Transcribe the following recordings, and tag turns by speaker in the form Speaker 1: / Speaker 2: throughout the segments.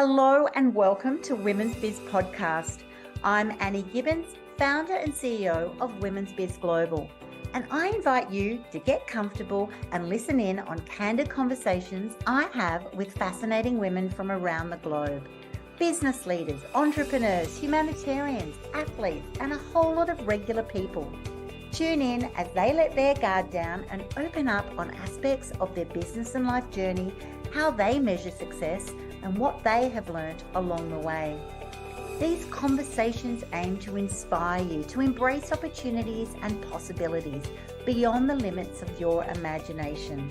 Speaker 1: Hello and welcome to Women's Biz Podcast. I'm Annie Gibbins, founder and CEO of Women's Biz Global, and I invite you to get comfortable and listen in on candid conversations I have with fascinating women from around the globe. Business leaders, entrepreneurs, humanitarians, athletes, and a whole lot of regular people. Tune in as they let their guard down and open up on aspects of their business and life journey, how they measure success, and what they have learned along the way. These conversations aim to inspire you to embrace opportunities and possibilities beyond the limits of your imagination.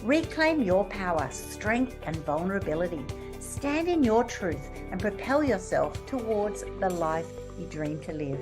Speaker 1: Reclaim your power, strength, and vulnerability. Stand in your truth and propel yourself towards the life you dream to live.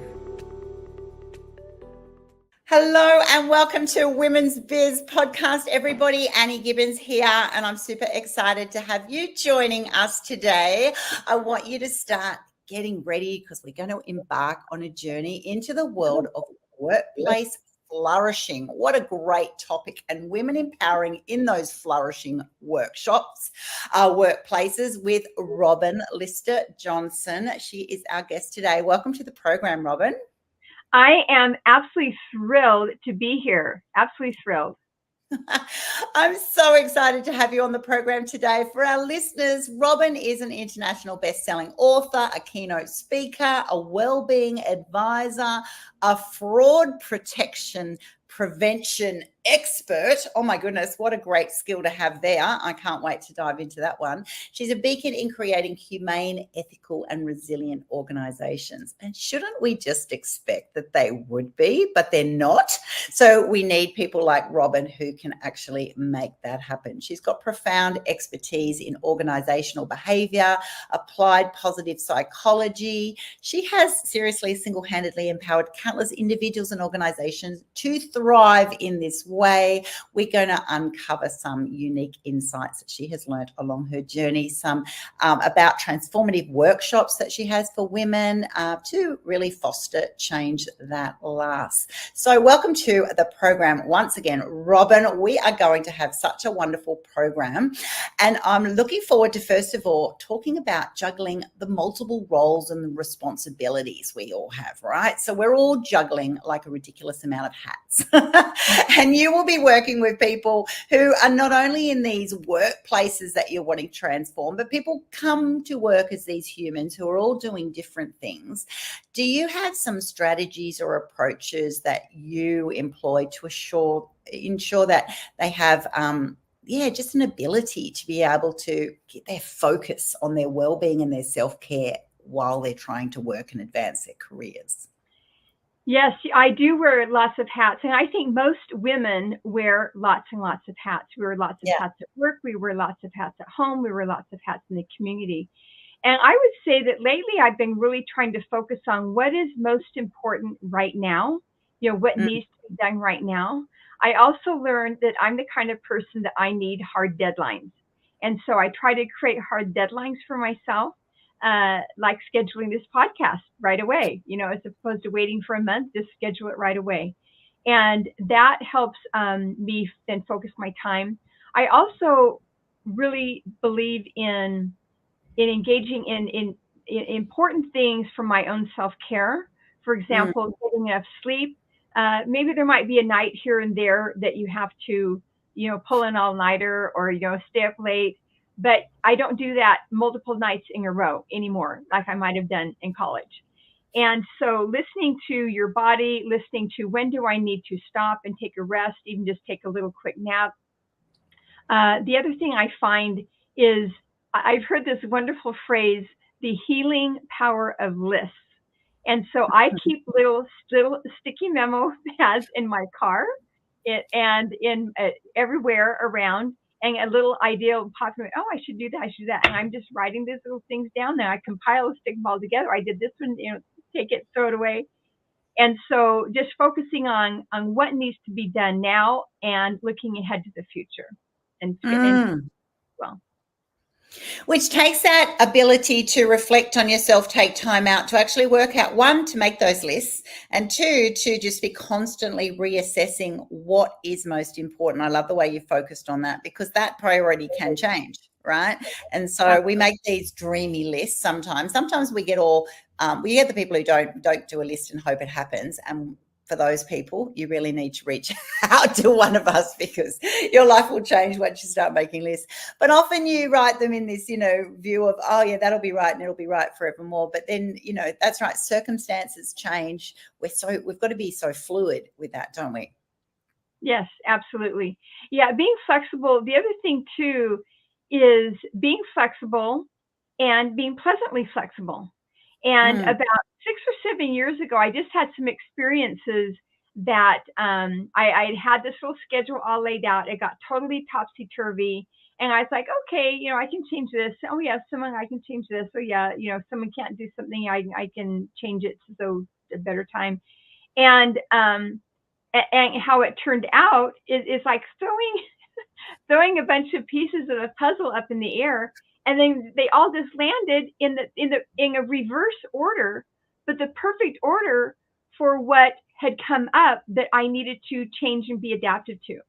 Speaker 1: Hello and welcome to Women's Biz Podcast, everybody. Annie Gibbins here, and I'm super excited to have you joining us today. I want you to start getting ready because we're going to embark on a journey into the world of workplace flourishing. What a great topic, and women empowering in those flourishing workshops, workplaces with Robin Litster Johnson. She is our guest today. Welcome to the program, Robin.
Speaker 2: I am absolutely thrilled to be here. Absolutely thrilled.
Speaker 1: I'm so excited to have you on the program today. For our listeners, Robin is an international best-selling author, a keynote speaker, a wellbeing advisor, a fraud protection prevention expert. Oh my goodness, what a great skill to have there. I can't wait to dive into that one. She's a beacon in creating humane, ethical, and resilient organizations. And shouldn't we just expect that they would be, but they're not? So we need people like Robin who can actually make that happen. She's got profound expertise in organizational behavior, applied positive psychology. She has seriously single-handedly empowered countless individuals and organizations to thrive in this way. We're going to uncover some unique insights that she has learned along her journey, some about transformative workshops that she has for women to really foster change that lasts. So welcome to the program once again, Robin. We are going to have such a wonderful program, and I'm looking forward to, first of all, talking about juggling the multiple roles and the responsibilities we all have, right? So we're all juggling like a ridiculous amount of hats. And you will be working with people who are not only in these workplaces that you're wanting to transform, but people come to work as these humans who are all doing different things. Do you have some strategies or approaches that you employ to ensure that they have just an ability to be able to get their focus on their well-being and their self-care while they're trying to work and advance their careers?
Speaker 2: Yes, I do wear lots of hats, and I think most women wear lots and lots of hats. We wear lots of hats at work. We wear lots of hats at home. We wear lots of hats in the community. And I would say that lately I've been really trying to focus on what is most important right now, what needs to be done right now. I also learned that I'm the kind of person that I need hard deadlines. And so I try to create hard deadlines for myself. Like scheduling this podcast right away, as opposed to waiting for a month, just schedule it right away. And that helps me then focus my time. I also really believe in engaging in important things for my own self-care. For example, getting enough sleep. Maybe there might be a night here and there that you have to, pull an all-nighter or, stay up late. But I don't do that multiple nights in a row anymore, like I might have done in college. And so listening to your body, listening to when do I need to stop and take a rest, even just take a little quick nap. The other thing I find is I've heard this wonderful phrase, the healing power of lists. And so I keep little sticky memo pads in my car and in everywhere around. And a little idea will pop in, I should do that, And I'm just writing these little things down there. I compile, stick them all together. I did this one, take it, throw it away. And so just focusing on what needs to be done now and looking ahead to the future.
Speaker 1: Which takes that ability to reflect on yourself, take time out to actually work out, one, to make those lists, and two, to just be constantly reassessing what is most important. I love the way you focused on that, because that priority can change, right? And so we make these dreamy lists sometimes. Sometimes we get the people who don't do a list and hope it happens. And for those people, you really need to reach out to one of us, because your life will change once you start making lists. But often you write them in this, view of, oh yeah, that'll be right and it'll be right forevermore. But then, that's right. Circumstances change. We've got to be so fluid with that, don't we?
Speaker 2: Yes, absolutely. Yeah, being flexible. The other thing too is being flexible and being pleasantly flexible. And about 6 or 7 years ago, I just had some experiences that I had this little schedule all laid out. It got totally topsy-turvy. And I was like, okay, I can change this. Oh yeah, I can change this. Oh yeah, someone can't do something, I can change it so a better time. And how it turned out is like throwing a bunch of pieces of a puzzle up in the air, and then they all just landed in a reverse order, but the perfect order for what had come up that I needed to change and be adapted to.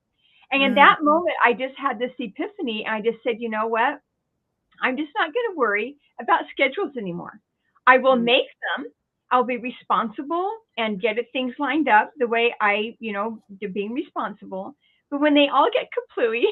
Speaker 2: And in that moment, I just had this epiphany. I just said, you know what? I'm just not going to worry about schedules anymore. I will make them. I'll be responsible and get things lined up the way being responsible. But when they all get kaplooey,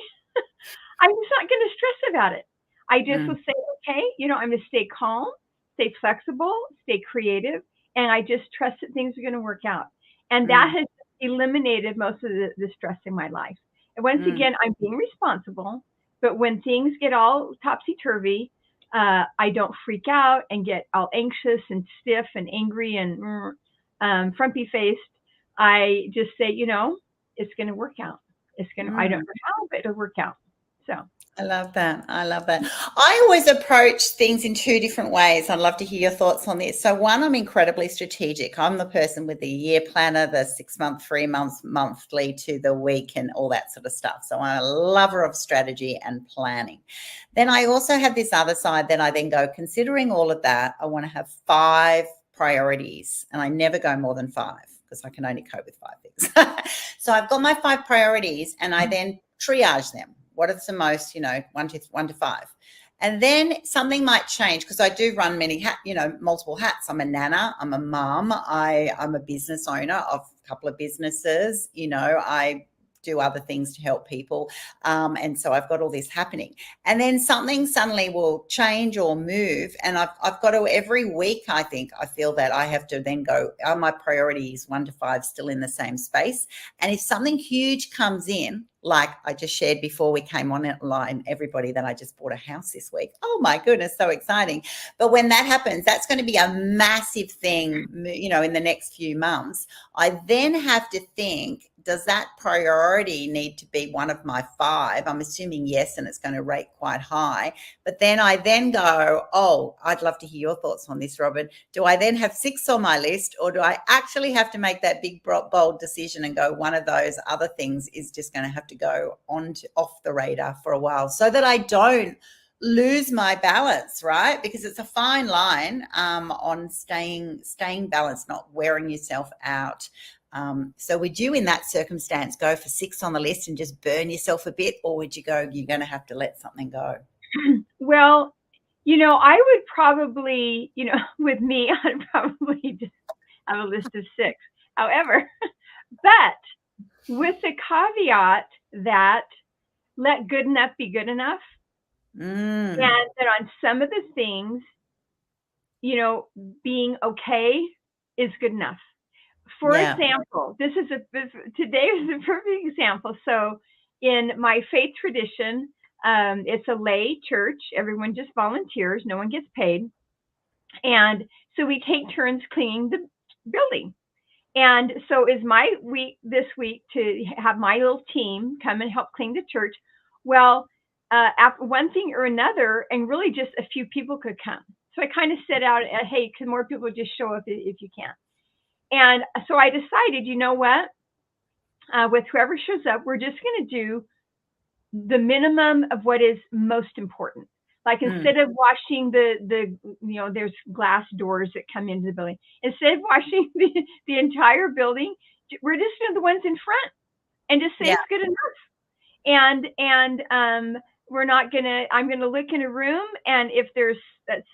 Speaker 2: I'm just not going to stress about it. I just will say, okay, I'm going to stay calm, stay flexible, stay creative, and I just trust that things are going to work out. And that has eliminated most of the stress in my life. And once again, I'm being responsible, but when things get all topsy-turvy, I don't freak out and get all anxious and stiff and angry and frumpy faced. I just say, it's going to work out. I don't know how, but it'll work out. So
Speaker 1: I love that. I always approach things in two different ways. I'd love to hear your thoughts on this. So one, I'm incredibly strategic. I'm the person with the year planner, the 6 month, 3 months, monthly to the week and all that sort of stuff. So I'm a lover of strategy and planning. Then I also have this other side that I then go, considering all of that, I want to have 5 priorities, and I never go more than 5 because I can only cope with 5 things. So I've got my 5 priorities and I then triage them. What are the most, 1 to 5? And then something might change because I do run multiple hats. I'm a nana, I'm a mum, I'm a business owner of a couple of businesses. I do other things to help people. And so I've got all this happening. And then something suddenly will change or move. And I've got to, every week, I feel that I have to then go, are my priorities 1 to 5 still in the same space? And if something huge comes in, like I just shared before we came online, everybody, that I just bought a house this week. Oh my goodness, so exciting. But when that happens, that's going to be a massive thing, in the next few months. I then have to think, does that priority need to be one of my 5? I'm assuming yes, and it's going to rate quite high. But then I go, oh, I'd love to hear your thoughts on this, Robin. Do I then have 6 on my list, or do I actually have to make that big, bold decision and go, one of those other things is just going to have to go off the radar for a while so that I don't lose my balance, right? Because it's a fine line on staying balanced, not wearing yourself out. So would you, in that circumstance, go for 6 on the list and just burn yourself a bit, or would you go, you're going to have to let something go?
Speaker 2: Well, I would probably, with me, I'd probably just have a list of 6. However, but with the caveat that let good enough be good enough. And that on some of the things, being okay is good enough. For example, today is a perfect example. So in my faith tradition, it's a lay church. Everyone just volunteers. No one gets paid. And so we take turns cleaning the building. And so is my week this week to have my little team come and help clean the church. Well, after one thing or another, and really just a few people could come. So I kind of set out, hey, can more people just show up if you can? And so I decided, you know what, with whoever shows up, we're just going to do the minimum of what is most important. Like instead of washing there's glass doors that come into the building. Instead of washing the entire building, we're just doing the ones in front and just say it's good enough. And I'm gonna look in a room, and if there's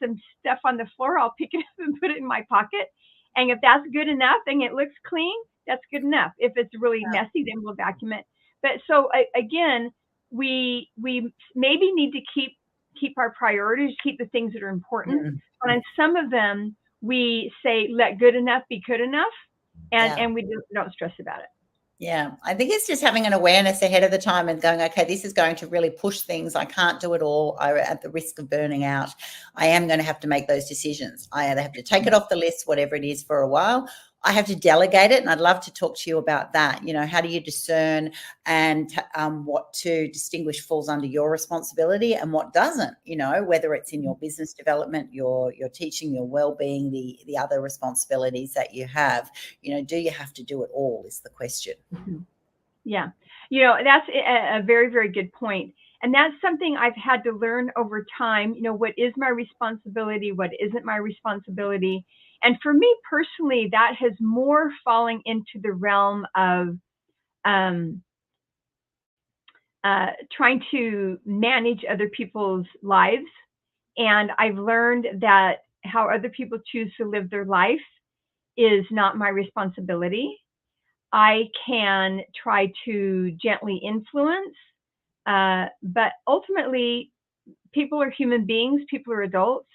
Speaker 2: some stuff on the floor, I'll pick it up and put it in my pocket. And if that's good enough and it looks clean, that's good enough. If it's really messy, then we'll vacuum it. But so again, we maybe need to keep our priorities, keep the things that are important.
Speaker 1: Mm.
Speaker 2: But on some of them, we say let good enough be good enough, and we don't stress about it.
Speaker 1: Yeah, I think it's just having an awareness ahead of the time and going, okay, this is going to really push things. I can't do it all. I'm at the risk of burning out. I am going to have to make those decisions. I either have to take it off the list, whatever it is, for a while. I have to delegate it, and I'd love to talk to you about that. You know, how do you discern and what to distinguish falls under your responsibility and what doesn't? You know, whether it's in your business development, your teaching, your well-being, the other responsibilities that you have. You know, do you have to do it all? Is the question.
Speaker 2: Mm-hmm. Yeah, you know, that's a very, very good point. And that's something I've had to learn over time. You know, what is my responsibility? What isn't my responsibility? And for me personally, that has more falling into the realm of trying to manage other people's lives. And I've learned that how other people choose to live their life is not my responsibility. I can try to gently influence, but ultimately, people are human beings, people are adults,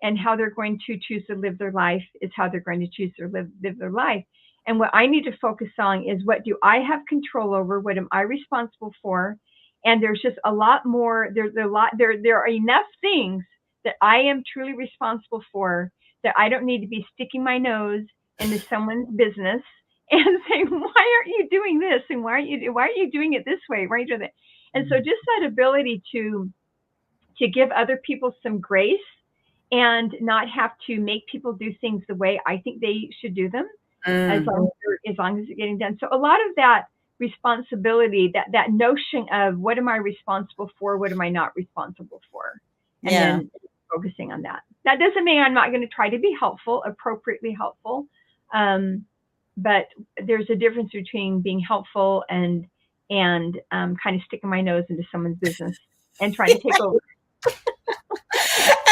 Speaker 2: and how they're going to choose to live their life is how they're going to choose to live their life. And what I need to focus on is, what do I have control over? What am I responsible for? And there's just a lot more. There are enough things that I am truly responsible for that I don't need to be sticking my nose into someone's business and saying, why aren't you doing this? And why aren't you doing it this way? Why are you doing that? And so just that ability to give other people some grace and not have to make people do things the way I think they should do them, as long as it's getting done. So a lot of that responsibility, that notion of what am I responsible for, what am I not responsible for, and then focusing on that. That doesn't mean I'm not going to try to be helpful, appropriately helpful, but there's a difference between being helpful and kind of sticking my nose into someone's business and trying to take over.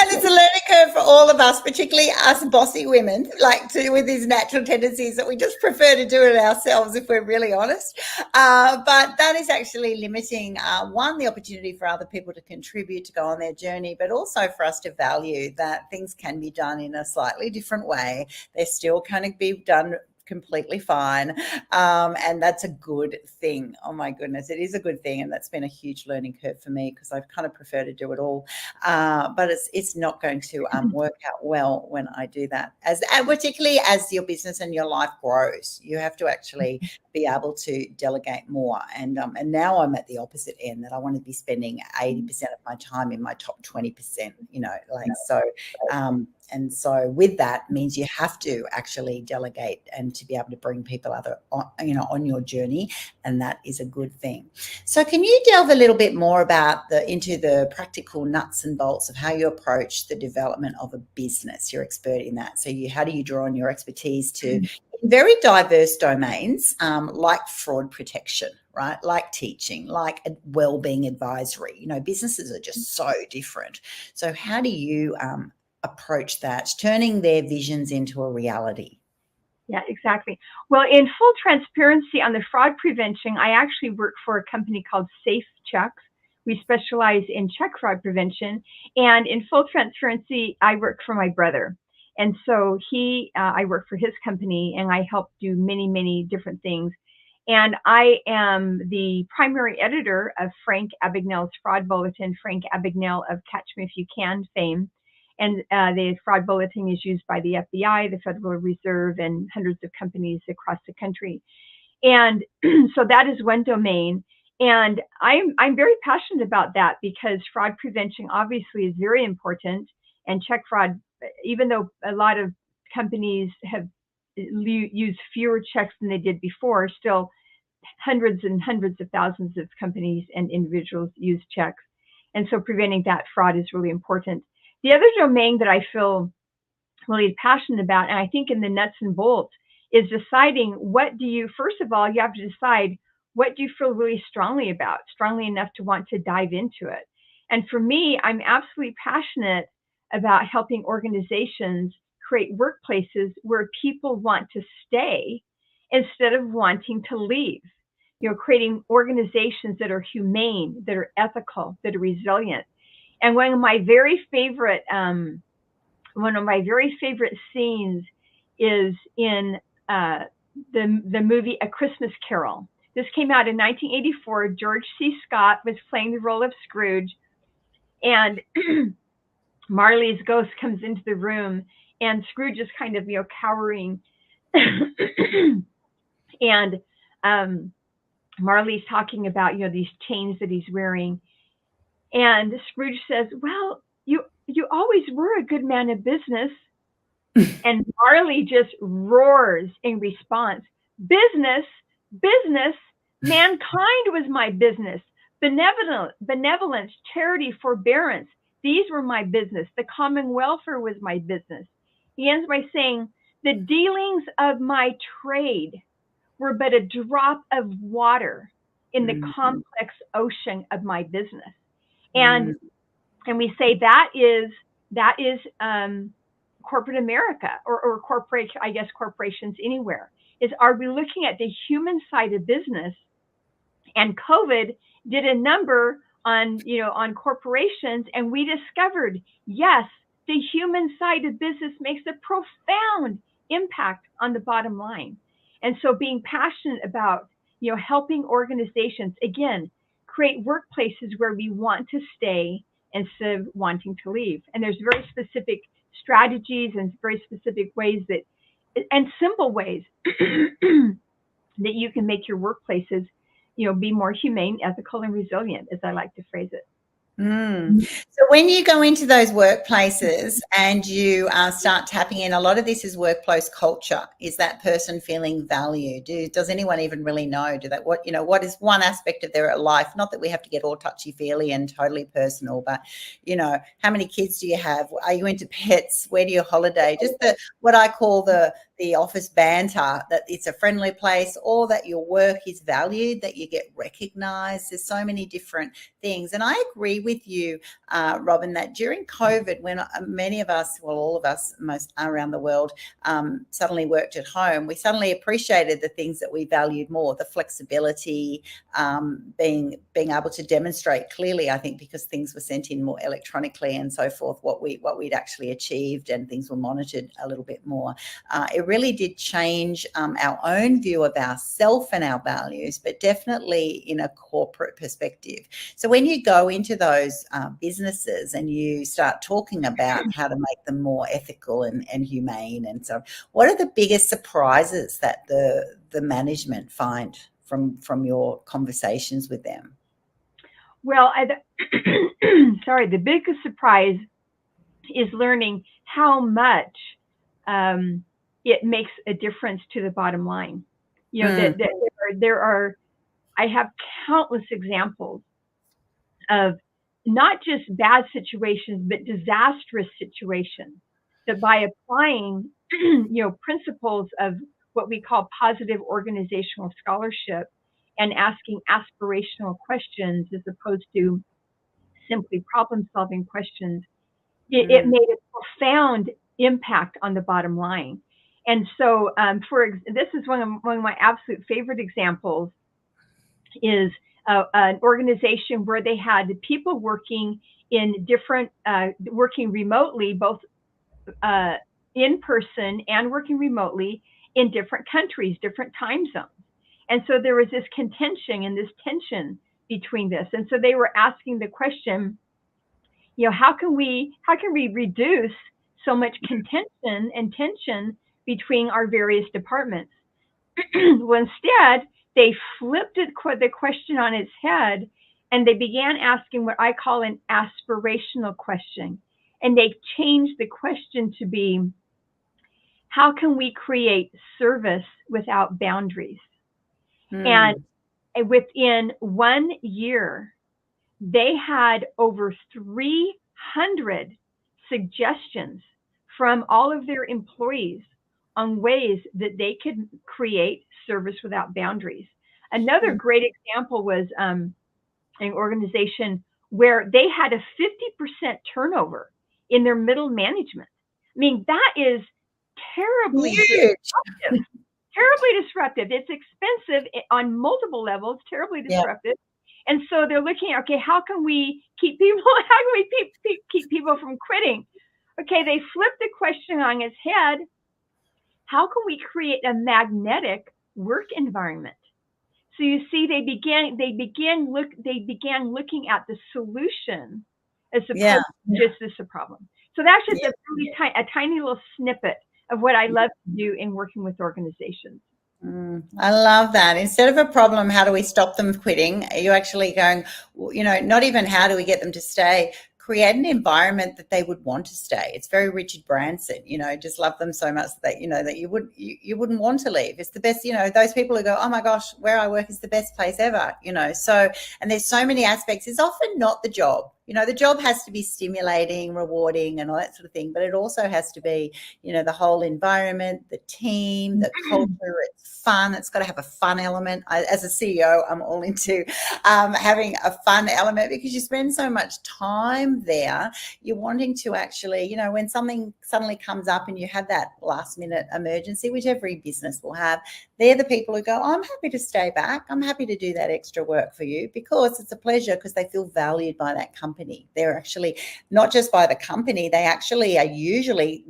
Speaker 1: And it's a learning curve for all of us, particularly us bossy women, with these natural tendencies that we just prefer to do it ourselves, if we're really honest. But that is actually limiting, the opportunity for other people to contribute, to go on their journey, but also for us to value that things can be done in a slightly different way. They're still kind of be done completely fine, and that's a good thing. Oh my goodness, it is a good thing, and that's been a huge learning curve for me, because I kind of prefer to do it all, but it's not going to work out well when I do that, and particularly as your business and your life grows. You have to actually be able to delegate more, and now I'm at the opposite end, that I want to be spending 80% of my time in my top 20%, and so with that means you have to actually delegate and to be able to bring people on your journey, and that is a good thing. So can you delve a little bit more into the practical nuts and bolts of how you approach the development of a business? You're expert in that. So how do you draw on your expertise to very diverse domains, like fraud protection, right? Like teaching, like wellbeing advisory. Businesses are just so different. So how do you approach that, turning their visions into a reality?
Speaker 2: Yeah, exactly. Well, in full transparency on the fraud prevention, I actually work for a company called Safe Checks. We specialize in check fraud prevention. And in full transparency, I work for my brother. And so I work for his company, and I help do many, many different things. And I am the primary editor of Frank Abagnale's Fraud Bulletin, Frank Abagnale of Catch Me If You Can fame. And the fraud bulletin is used by the FBI, the Federal Reserve, and hundreds of companies across the country. And so that is one domain. And I'm very passionate about that, because fraud prevention obviously is very important. And check fraud, even though a lot of companies have used fewer checks than they did before, still hundreds and hundreds of thousands of companies and individuals use checks. And so preventing that fraud is really important. The other domain that I feel really passionate about, and I think in the nuts and bolts, is deciding first of all, you have to decide, what do you feel really strongly about, strongly enough to want to dive into it. And for me, I'm absolutely passionate about helping organizations create workplaces where people want to stay instead of wanting to leave. Creating organizations that are humane, that are ethical, that are resilient. And one of my very favorite scenes is in the movie A Christmas Carol. This came out in 1984. George C. Scott was playing the role of Scrooge, and Marley's ghost comes into the room, and Scrooge is kind of, cowering. And Marley's talking about, these chains that he's wearing. And Scrooge says, well, you always were a good man of business. And Marley just roars in response, business, business, mankind was my business. Benevolence, charity, forbearance, these were my business. The common welfare was my business. He ends by saying, the dealings of my trade were but a drop of water in the complex ocean of my business. And we say that is corporate America or corporations anywhere. Are we looking at the human side of business? And COVID did a number on corporations, and we discovered, yes, the human side of business makes a profound impact on the bottom line. And so being passionate about, helping organizations, again, create workplaces where we want to stay instead of wanting to leave. And there's very specific strategies and very specific ways and simple ways that you can make your workplaces, be more humane, ethical, and resilient, as I like to phrase it.
Speaker 1: So when you go into those workplaces and you start tapping in, a lot of this is workplace culture. Is that person feeling valued? Does anyone even really know? What is one aspect of their life? Not that we have to get all touchy-feely and totally personal, but, how many kids do you have? Are you into pets? Where do you holiday? Just what I call the office banter, that it's a friendly place, or that your work is valued, that you get recognized. There's so many different things. And I agree with you, Robin, that during COVID, when many of us, well, all of us, most around the world, suddenly worked at home, we suddenly appreciated the things that we valued more, the flexibility, being able to demonstrate clearly, I think, because things were sent in more electronically and so forth, what we'd actually achieved, and things were monitored a little bit more. It really did change our own view of ourselves and our values, but definitely in a corporate perspective. So when you go into those businesses and you start talking about how to make them more ethical and humane, and so what are the biggest surprises that the management find from your conversations with them?
Speaker 2: Well, the biggest surprise is learning how much it makes a difference to the bottom line. I have countless examples of not just bad situations, but disastrous situations, that by applying, principles of what we call positive organizational scholarship and asking aspirational questions as opposed to simply problem-solving questions, it made a profound impact on the bottom line. And so, this is one of my absolute favorite examples, is an organization where they had people working in different, working remotely, both in person and working remotely in different countries, different time zones. And so there was this contention and this tension between this. And so they were asking the question, how can we reduce so much contention and tension between our various departments? Well, instead, they flipped the question on its head, and they began asking what I call an aspirational question. And they changed the question to be, how can we create service without boundaries? And within 1 year, they had over 300 suggestions from all of their employees on ways that they could create service without boundaries. Another great example was an organization where they had a 50% turnover in their middle management. I mean, that is terribly disruptive. Terribly disruptive. It's expensive on multiple levels, terribly disruptive. Yeah. And so they're looking at, okay, how can we keep people, how can we keep people from quitting? Okay, they flipped the question on its head. How can we create a magnetic work environment? So you see, they began looking at the solution as opposed to just this a problem. So that's just a really tiny little snippet of what I love to do in working with organizations.
Speaker 1: I love that. Instead of a problem, how do we stop them quitting? Are you actually going, not even how do we get them to stay? Create an environment that they would want to stay. It's very Richard Branson, just love them so much that, that you wouldn't want to leave. It's the best, those people who go, oh my gosh, where I work is the best place ever, so, and there's so many aspects. It's often not the job. The job has to be stimulating, rewarding, and all that sort of thing, but it also has to be, the whole environment, the team, the culture. It's fun. It's got to have a fun element. As a CEO, I'm all into having a fun element because you spend so much time there. You're wanting to actually, when something suddenly comes up and you have that last minute emergency, which every business will have, they're the people who go, I'm happy to stay back. I'm happy to do that extra work for you because it's a pleasure, because they feel valued by that company. They're actually not just by the company, they actually are usually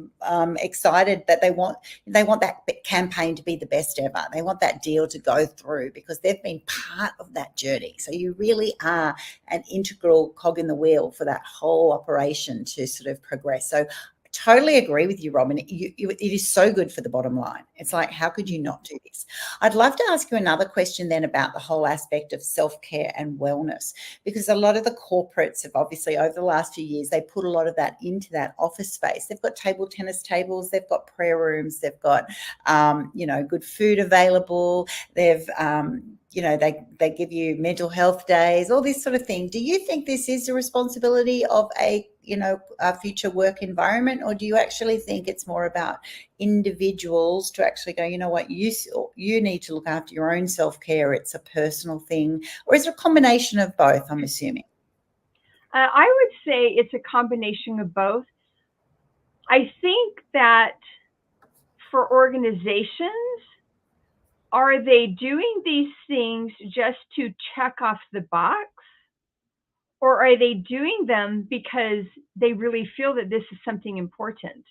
Speaker 1: excited that they want that campaign to be the best ever. They want that deal to go through because they've been part of that journey. So you really are an integral cog in the wheel for that whole operation to sort of progress. So totally agree with you, Robin. It is so good for the bottom line. It's like, how could you not do this? I'd love to ask you another question then about the whole aspect of self-care and wellness, because a lot of the corporates have obviously over the last few years, they put a lot of that into that office space. They've got table tennis tables, they've got prayer rooms, they've got, good food available. They've, they give you mental health days, all this sort of thing. Do you think this is the responsibility of a future work environment, or do you actually think it's more about individuals to actually go, you need to look after your own self-care, it's a personal thing, or is it a combination of both, I'm assuming?
Speaker 2: I would say it's a combination of both. I think that for organizations, are they doing these things just to check off the box? Or are they doing them because they really feel that this is something important?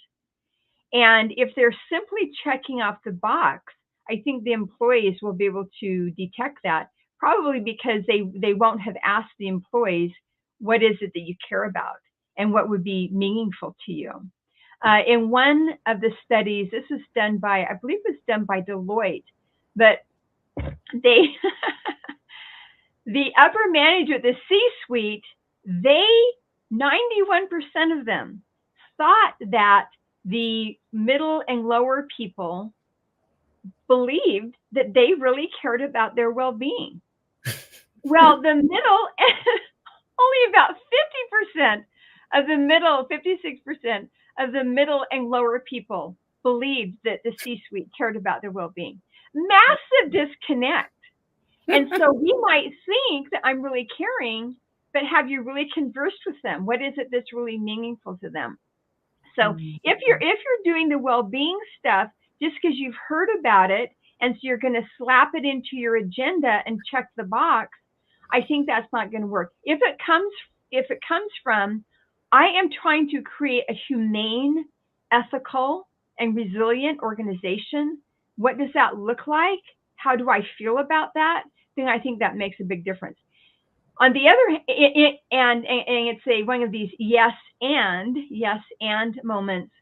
Speaker 2: And if they're simply checking off the box, I think the employees will be able to detect that, probably because they won't have asked the employees, what is it that you care about and what would be meaningful to you? In one of the studies, this was done by, I believe it was done by Deloitte, but they, the upper management, the C-suite, 91% of them thought that the middle and lower people believed that they really cared about their well-being. Well, the middle, only about 50% of the middle, 56% of the middle and lower people believed that the C-suite cared about their well-being. Massive disconnect. And so we might think that I'm really caring, but have you really conversed with them? What is it that's really meaningful to them? So if you're doing the well-being stuff just because you've heard about it, and so you're going to slap it into your agenda and check the box, I think that's not going to work. If it comes from, I am trying to create a humane, ethical, and resilient organization, what does that look like? How do I feel about that? Then I think that makes a big difference. On the other hand, and it's one of these yes and moments.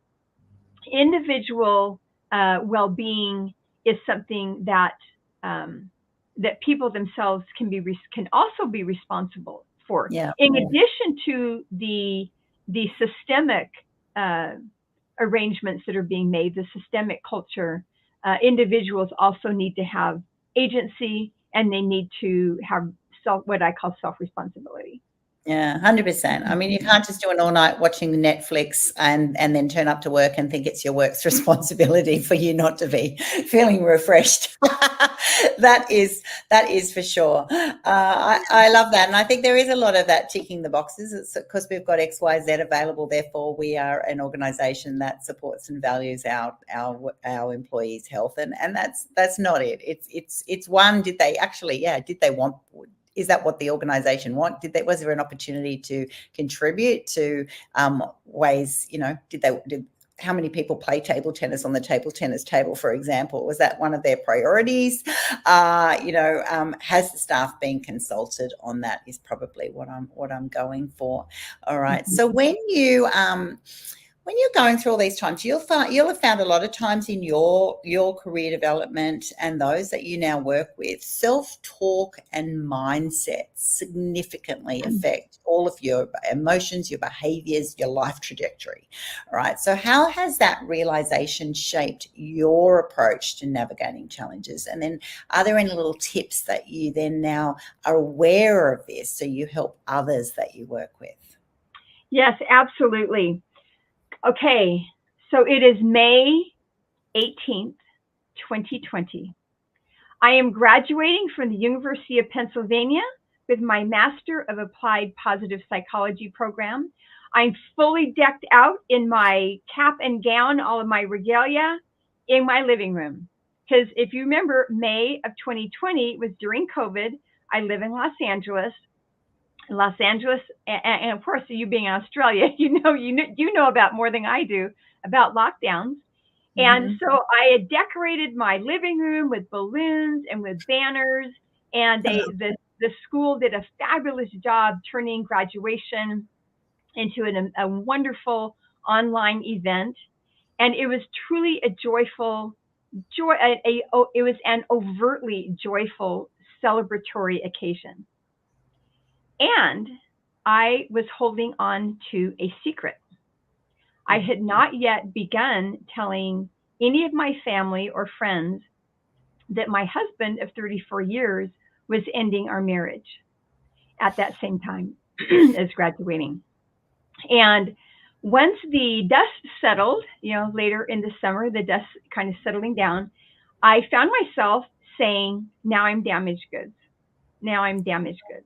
Speaker 2: Individual well-being is something that that people themselves can also be responsible for.
Speaker 1: Yeah.
Speaker 2: In addition to the systemic arrangements that are being made, the systemic culture, individuals also need to have agency, and they need to have what I call self-responsibility.
Speaker 1: Yeah, 100%. I mean, you can't just do an all night watching Netflix and then turn up to work and think it's your work's responsibility for you not to be feeling refreshed. That is for sure. I love that, and I think there is a lot of that ticking the boxes. It's because we've got XYZ available, therefore we are an organisation that supports and values our employees' health, and that's not it. It's one. Did they want? Is that what the organisation want? Was there an opportunity to contribute to ways? How many people play table tennis on the table tennis table, for example? Was that one of their priorities? Has the staff been consulted on that? Is probably what I'm going for. All right.
Speaker 2: Mm-hmm.
Speaker 1: So when you're going through all these times, you'll have found a lot of times in your career development and those that you now work with, self-talk and mindset significantly affect all of your emotions, your behaviors, your life trajectory. All right. So how has that realization shaped your approach to navigating challenges? And then are there any little tips that you then now are aware of this so you help others that you work with?
Speaker 2: Yes, absolutely. Okay, so it is May 18th, 2020. I am graduating from the University of Pennsylvania with my Master of Applied Positive Psychology program. I'm fully decked out in my cap and gown, all of my regalia, in my living room. Because if you remember, May of 2020 was during COVID. I live in Los Angeles. And of course, you being in Australia, you know about more than I do about lockdowns. Mm-hmm. And so I had decorated my living room with balloons and with banners, and the school did a fabulous job turning graduation into a wonderful online event, and it was truly a joyful it was an overtly joyful celebratory occasion. And I was holding on to a secret. I had not yet begun telling any of my family or friends that my husband of 34 years was ending our marriage at that same time as graduating. And once the dust settled, later in the summer, the dust kind of settling down, I found myself saying, now I'm damaged goods. Now I'm damaged goods.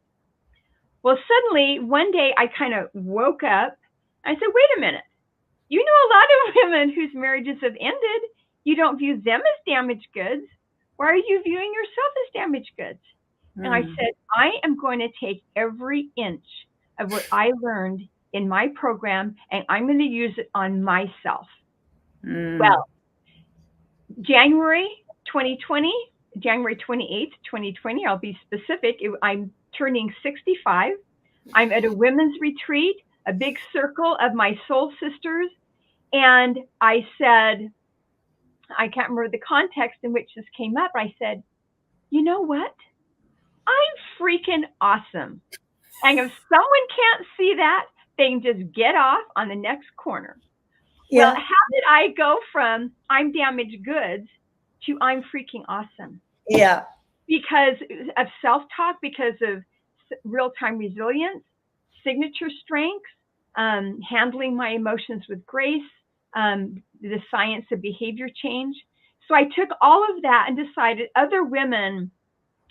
Speaker 2: Well, suddenly one day I kind of woke up. I said, wait a minute. You know a lot of women whose marriages have ended. You don't view them as damaged goods. Why are you viewing yourself as damaged goods? And I said, I am going to take every inch of what I learned in my program, and I'm going to use it on myself. Well, January 28th, 2020, I'll be specific. I'm turning 65. I'm at a women's retreat, a big circle of my soul sisters. And I said, I can't remember the context in which this came up. I said, you know what? I'm freaking awesome. And if someone can't see that, they can just get off on the next corner. Yeah. Well, how did I go from I'm damaged goods to I'm freaking awesome?
Speaker 1: Yeah.
Speaker 2: Because of self-talk, because of real-time resilience, signature strengths, handling my emotions with grace, the science of behavior change. So I took all of that and decided other women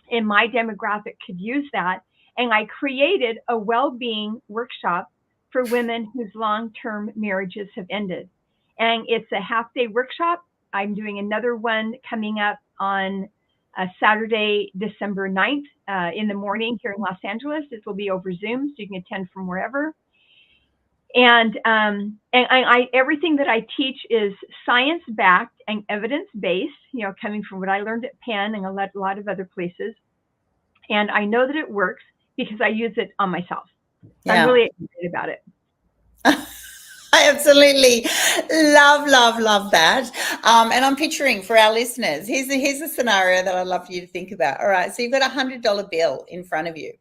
Speaker 2: in my demographic could use that. And I created a well-being workshop for women whose long-term marriages have ended. And it's a half-day workshop. I'm doing another one coming up on Saturday, December 9th in the morning here in Los Angeles. This will be over Zoom, so you can attend from wherever. And I everything that I teach is science-backed and evidence-based, coming from what I learned at Penn and a lot of other places. And I know that it works because I use it on myself. So I'm really excited about it.
Speaker 1: I absolutely love that. And I'm picturing for our listeners, here's a scenario that I'd love for you to think about. All right, so you've got a $100 bill in front of you.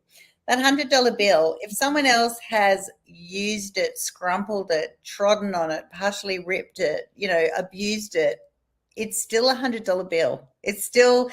Speaker 1: That $100 bill, if someone else has used it, scrumpled it, trodden on it, partially ripped it, abused it, it's still a $100 bill. It's still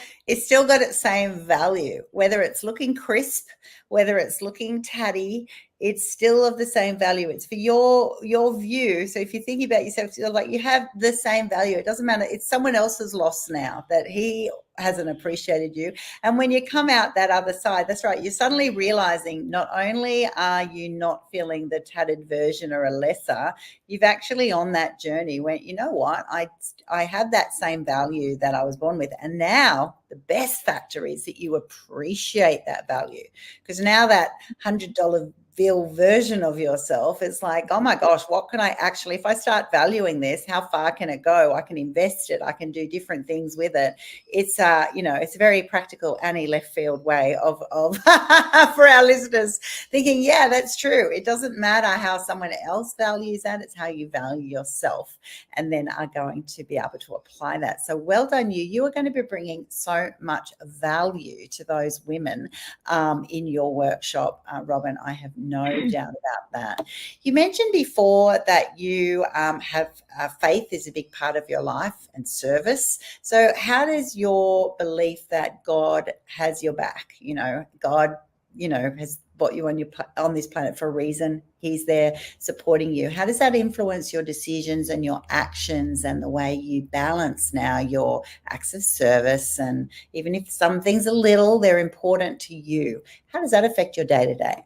Speaker 1: got its same value, whether it's looking crisp, whether it's looking tatty. it's still of the same value. It's for your view. So if you're thinking about yourself, you're like, you have the same value. It doesn't matter. It's someone else's loss now that he hasn't appreciated you. And when you come out that other side, that's right, you're suddenly realizing not only are you not feeling the tattered version or a lesser, you've actually on that journey went, you know what, I have that same value that I was born with. And now the best factor is that you appreciate that value, because now that $100 bill version of yourself is like, oh my gosh, what can I actually, if I start valuing this, how far can it go? I can invest it. I can do different things with it. It's it's a very practical Annie left field way of for our listeners thinking, yeah, that's true. It doesn't matter how someone else values that. It's how you value yourself, and then are going to be able to apply that. So well done you. You are going to be bringing so much value to those women in your workshop, Robin. I have no doubt about that. You mentioned before that you have faith is a big part of your life and service. So how does your belief that God has your back, God, has brought you on this planet for a reason, he's there supporting you, how does that influence your decisions and your actions and the way you balance now your acts of service? And even if some things are little, they're important to you, how does that affect your day-to-day?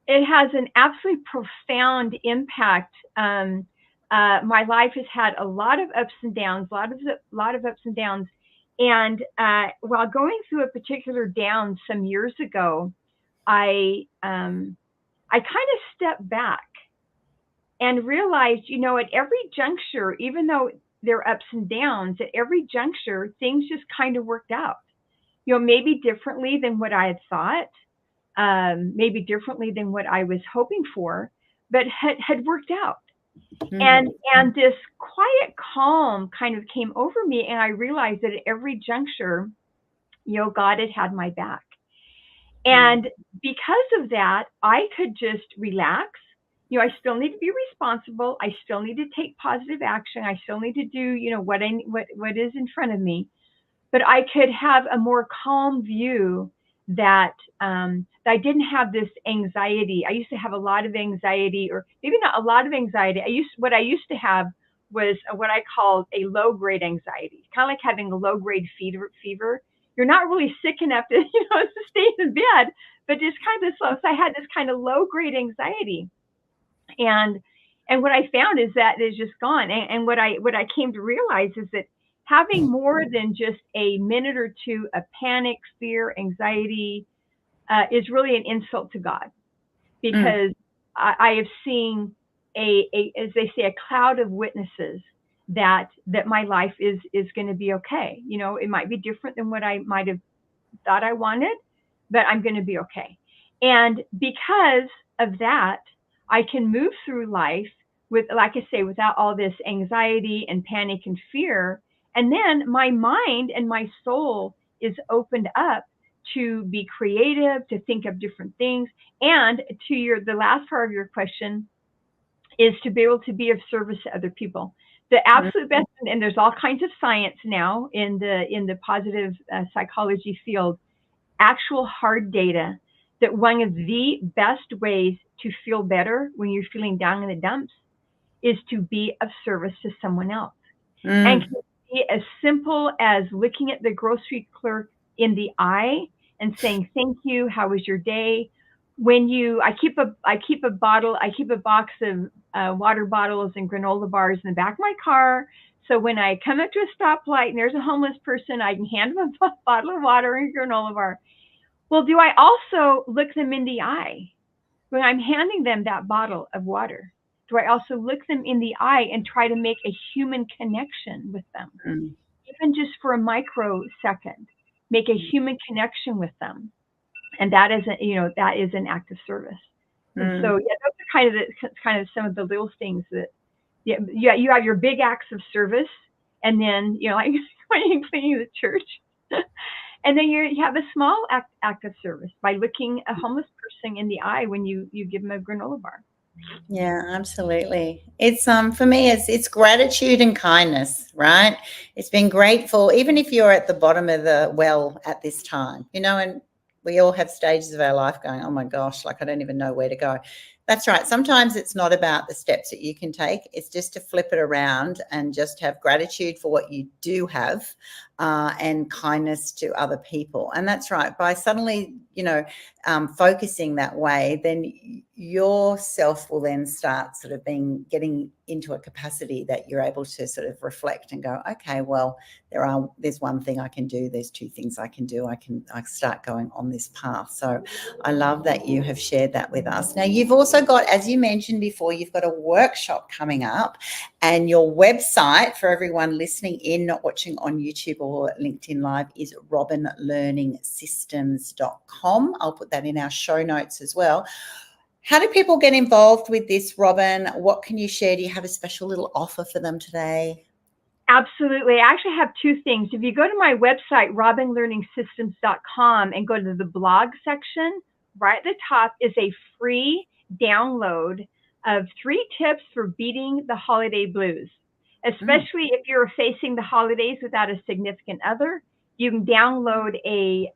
Speaker 2: It has an absolutely profound impact. My life has had a lot of ups and downs, And while going through a particular down some years ago, I kind of stepped back and realized, at every juncture, even though there are ups and downs, at every juncture, things just kind of worked out, maybe differently than what I had thought. Maybe differently than what I was hoping for, but had worked out. Mm-hmm. And this quiet calm kind of came over me, and I realized that at every juncture, God had my back. And because of that, I could just relax. I still need to be responsible. I still need to take positive action. I still need to do, what is in front of me. But I could have a more calm view that I didn't have this anxiety. I used to have a lot of anxiety, or maybe not a lot of anxiety. What I used to have was what I called a low-grade anxiety, kind of like having a low-grade fever. You're not really sick enough to, to stay in bed, but just kind of this low. So I had this kind of low-grade anxiety, and what I found is that it's just gone. And what I came to realize is that having more than just a minute or two of panic, fear, anxiety is really an insult to God, because I have seen as they say, a cloud of witnesses that my life is going to be okay. It might be different than what I might have thought I wanted, but I'm going to be okay. And because of that, I can move through life with, like I say, without all this anxiety and panic and fear. And then my mind and my soul is opened up to be creative, to think of different things. And to the last part of your question is to be able to be of service to other people. The absolute best, and there's all kinds of science now in the positive psychology field, actual hard data, that one of the best ways to feel better when you're feeling down in the dumps is to be of service to someone else. And can be as simple as looking at the grocery clerk in the eye and saying, "Thank you. How was your day?" I keep a box of water bottles and granola bars in the back of my car. So when I come up to a stoplight and there's a homeless person, I can hand them a bottle of water and a granola bar. Well, do I also look them in the eye when I'm handing them that bottle of water? Do I also look them in the eye and try to make a human connection with them? Even just for a microsecond, make a human connection with them. And that is an act of service. And so, those are kind of some of the little things that, you have your big acts of service, and then, like when you're cleaning the church, and then you have a small act of service by looking a homeless person in the eye when you give them a granola bar.
Speaker 1: Yeah, absolutely. It's for me, it's gratitude and kindness, right? It's being grateful, even if you're at the bottom of the well at this time, and We all have stages of our life going, oh my gosh, like I don't even know where to go. That's right. Sometimes it's not about the steps that you can take. It's just to flip it around and just have gratitude for what you do have, and kindness to other people. And that's right. By suddenly, focusing that way, then yourself will then start sort of getting into a capacity that you're able to sort of reflect and go, okay, well, there's one thing I can do. There's two things I can do. I start going on this path. So I love that you have shared that with us. Now, you've also got, as you mentioned before, you've got a workshop coming up, and your website for everyone listening in, not watching on YouTube or LinkedIn Live, is robinlearningsystems.com. I'll put that in our show notes as well. How do people get involved with this, Robin? What can you share? Do you have a special little offer for them today?
Speaker 2: Absolutely. I actually have two things. If you go to my website, robinlearningsystems.com, and go to the blog section, right at the top is a free download of 3 tips for beating the holiday blues. Especially if you're facing the holidays without a significant other, you can download a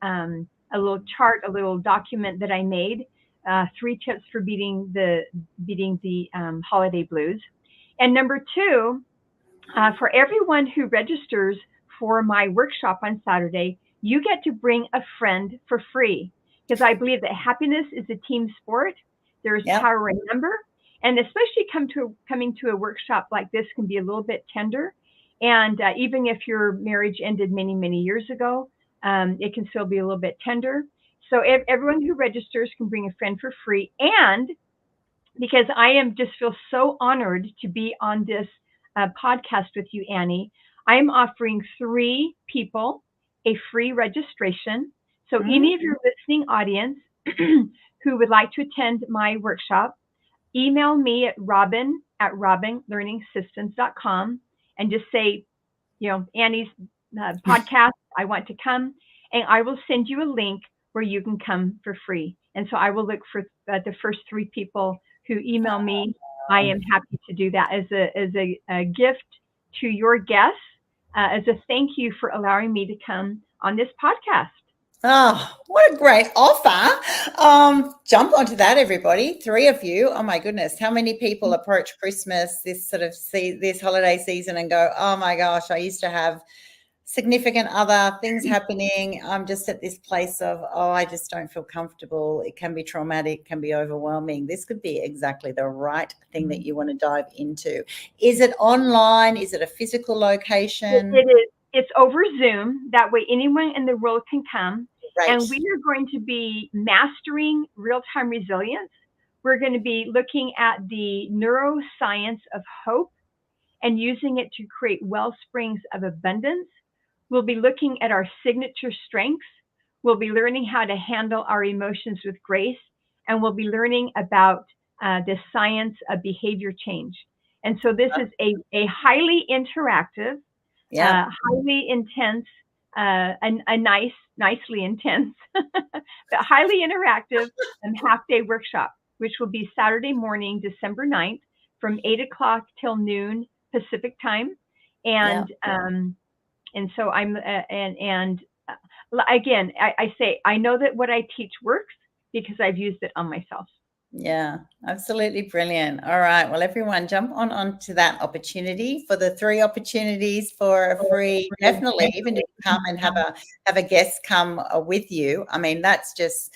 Speaker 2: little chart, a little document that I made, 3 tips for beating the holiday blues. And number 2, for everyone who registers for my workshop on Saturday, you get to bring a friend for free, because I believe that happiness is a team sport. There is power in number, and especially coming to a workshop like this can be a little bit tender. And even if your marriage ended many, many years ago, it can still be a little bit tender. So everyone who registers can bring a friend for free. And because I just feel so honored to be on this podcast with you, Annie, I'm offering 3 people a free registration. So any of your listening audience who would like to attend my workshop, email me at robin@robinlearningsystems.com and just say, Annie's podcast, I want to come, and I will send you a link where you can come for free. And so I will look for the first 3 people who email me. I am happy to do that as a gift to your guests, as a thank you for allowing me to come on this podcast.
Speaker 1: Oh, what a great offer. Jump onto that, everybody. 3 of you. Oh my goodness. How many people approach Christmas, this holiday season, and go, oh my gosh, I used to have significant other things happening. I'm just at this place of, I just don't feel comfortable. It can be traumatic, can be overwhelming. This could be exactly the right thing that you want to dive into. Is it online? Is it a physical location?
Speaker 2: It is. It's over Zoom. That way anyone in the world can come.
Speaker 1: Right.
Speaker 2: And we are going to be mastering real-time resilience. We're going to be looking at the neuroscience of hope and using it to create well springs of abundance. We'll be looking at our signature strengths. We'll be learning how to handle our emotions with grace. And we'll be learning about the science of behavior change. And so this is a highly interactive, highly intense, nicely intense, but highly interactive half-day workshop, which will be Saturday morning, December 9th, from 8 o'clock till noon Pacific time. And so again, I say, I know that what I teach works because I've used it on myself.
Speaker 1: Yeah, absolutely brilliant. All right. Well, everyone jump onto that opportunity for the 3 opportunities for a free, definitely, even to come and have a guest come with you. I mean, that's just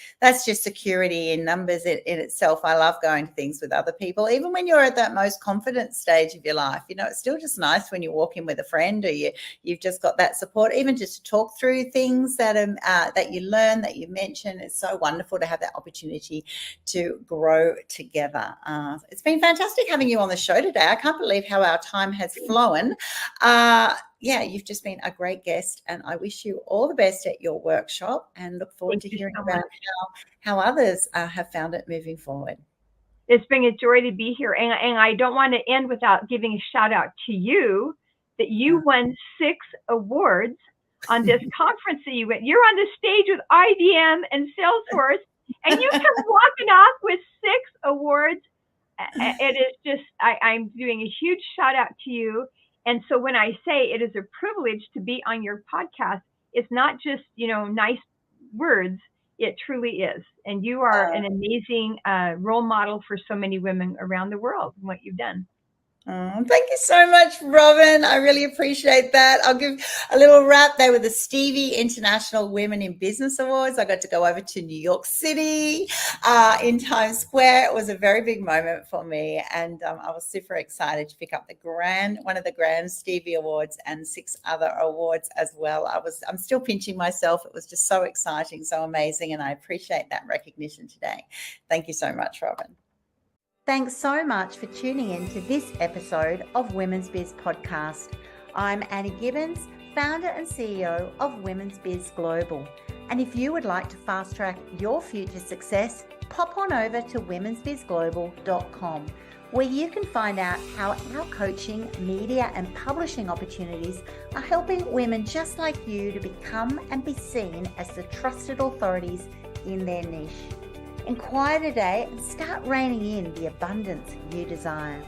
Speaker 1: security in numbers in itself. I love going to things with other people, even when you're at that most confident stage of your life. It's still just nice when you walk in with a friend, or you've just got that support, even just to talk through things that you learn, that you mention. It's so wonderful to have that opportunity to grow together. It's been fantastic having you on the show today. I can't believe how our time has flown. You've just been a great guest, and I wish you all the best at your workshop, and look forward to hearing about how others have found it moving forward.
Speaker 2: It's been a joy to be here, and I don't want to end without giving a shout out to you that you won 6 awards on this conference that you went. You're on the stage with IBM and Salesforce, and you come walking off with 6 awards. It is just, I'm doing a huge shout out to you. And so when I say it is a privilege to be on your podcast, it's not just, nice words. It truly is. And you are an amazing role model for so many women around the world in what you've done.
Speaker 1: Oh, thank you so much, Robin. I really appreciate that. I'll give a little wrap. They were the Stevie International Women in Business Awards. I got to go over to New York City in Times Square. It was a very big moment for me, and I was super excited to pick up one of the Grand Stevie Awards and 6 other awards as well. I'm still pinching myself. It was just so exciting, so amazing, and I appreciate that recognition today. Thank you so much, Robin. Thanks so much for tuning in to this episode of Women's Biz Podcast. I'm Annie Gibbins, founder and CEO of Women's Biz Global. And if you would like to fast track your future success, pop on over to womensbizglobal.com, where you can find out how our coaching, media and publishing opportunities are helping women just like you to become and be seen as the trusted authorities in their niche. Inquire today and start reining in the abundance you desire.